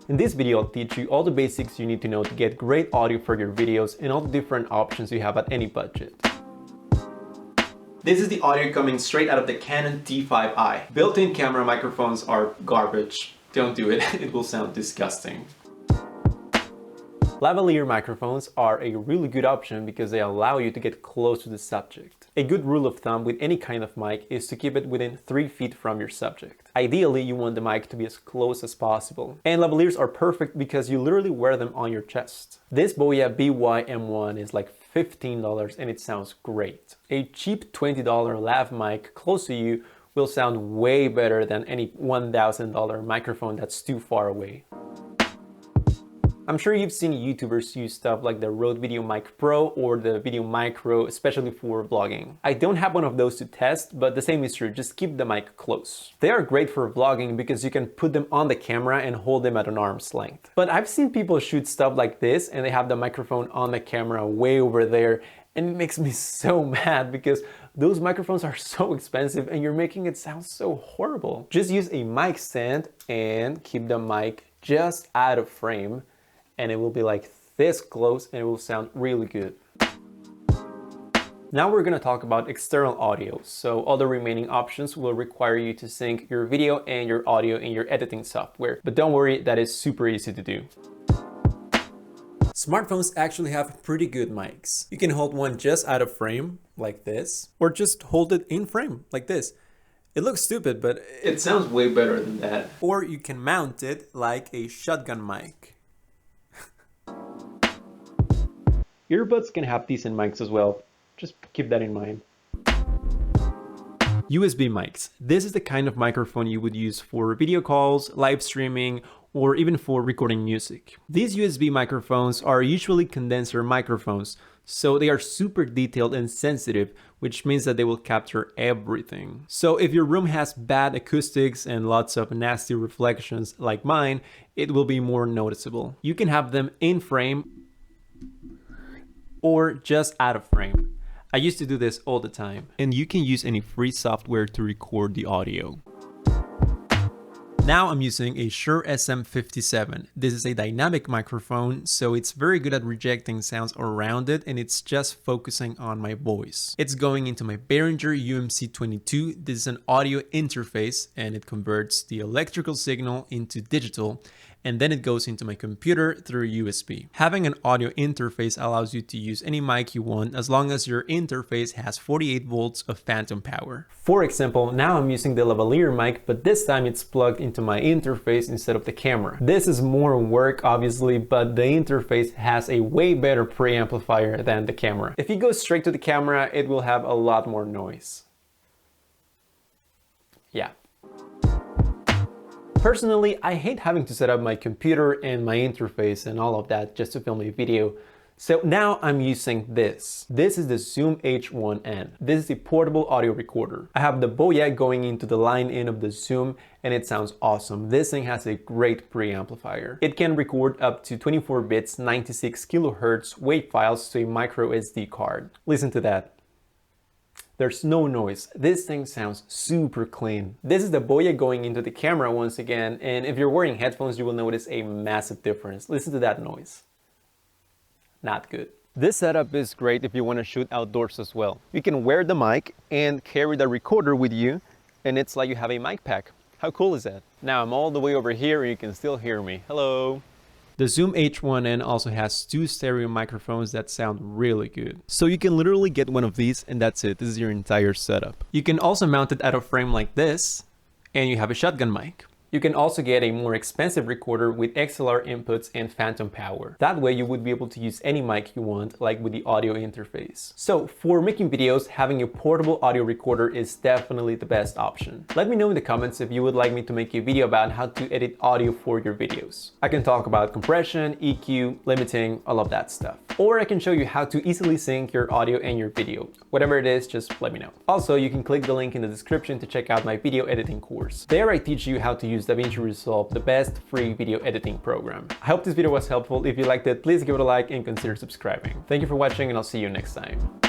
In this video, I'll teach you all the basics you need to know to get great audio for your videos and all the different options you have at any budget. This is the audio coming straight out of the Canon T5i. Built-in camera microphones are garbage. Don't do it, it will sound disgusting. Lavalier microphones are a really good option because they allow you to get close to the subject. A good rule of thumb with any kind of mic is to keep it within 3 feet from your subject. Ideally, you want the mic to be as close as possible. And lavaliers are perfect because you literally wear them on your chest. This Boya BY-M1 is like $15 and it sounds great. A cheap $20 lav mic close to you will sound way better than any $1,000 microphone that's too far away. I'm sure you've seen YouTubers use stuff like the Rode VideoMic Pro or the VideoMicro, especially for vlogging. I don't have one of those to test, but the same is true, just keep the mic close. They are great for vlogging because you can put them on the camera and hold them at an arm's length. But I've seen people shoot stuff like this and they have the microphone on the camera way over there, and it makes me so mad because those microphones are so expensive and you're making it sound so horrible. Just use a mic stand and keep the mic just out of frame, and it will be like this close and it will sound really good. Now we're going to talk about external audio. So all the remaining options will require you to sync your video and your audio in your editing software. But don't worry, that is super easy to do. Smartphones actually have pretty good mics. You can hold one just out of frame like this, or just hold it in frame like this. It looks stupid, but it sounds way better than that. Or you can mount it like a shotgun mic. Earbuds can have decent mics as well. Just keep that in mind. USB mics. This is the kind of microphone you would use for video calls, live streaming, or even for recording music. These USB microphones are usually condenser microphones, so they are super detailed and sensitive, which means that they will capture everything. So if your room has bad acoustics and lots of nasty reflections like mine, it will be more noticeable. You can have them in frame or just out of frame. I used to do this all the time. And you can use any free software to record the audio. Now I'm using a Shure SM57. This is a dynamic microphone, so it's very good at rejecting sounds around it, and it's just focusing on my voice. It's going into my Behringer UMC22. This is an audio interface, and it converts the electrical signal into digital, and then it goes into my computer through USB. Having an audio interface allows you to use any mic you want as long as your interface has 48 volts of phantom power. For example, now I'm using the Lavalier mic, but this time it's plugged into my interface instead of the camera. This is more work obviously, but the interface has a way better preamplifier than the camera. If you go straight to the camera, it will have a lot more noise. Yeah. Personally, I hate having to set up my computer and my interface and all of that just to film a video. So now I'm using this. This is the Zoom H1N. This is a portable audio recorder. I have the Boya going into the line in of the Zoom and it sounds awesome. This thing has a great preamplifier. It can record up to 24 bits, 96 kilohertz WAV files to a micro SD card. Listen to that. There's no noise. This thing sounds super clean. This is the Boya going into the camera once again, and if you're wearing headphones, you will notice a massive difference. Listen to that noise. Not good. This setup is great if you want to shoot outdoors as well. You can wear the mic and carry the recorder with you, and it's like you have a mic pack. How cool is that? Now I'm all the way over here and you can still hear me. Hello. The Zoom H1N also has 2 stereo microphones that sound really good. So you can literally get one of these and that's it. This is your entire setup. You can also mount it out of frame like this, and you have a shotgun mic. You can also get a more expensive recorder with XLR inputs and phantom power. That way you would be able to use any mic you want, like with the audio interface. So for making videos, having a portable audio recorder is definitely the best option. Let me know in the comments if you would like me to make a video about how to edit audio for your videos. I can talk about compression, EQ, limiting, all of that stuff. Or I can show you how to easily sync your audio and your video. Whatever it is, just let me know. Also, you can click the link in the description to check out my video editing course. There I teach you how to use DaVinci Resolve, the best free video editing program. I hope this video was helpful. If you liked it, please give it a like and consider subscribing. Thank you for watching and I'll see you next time.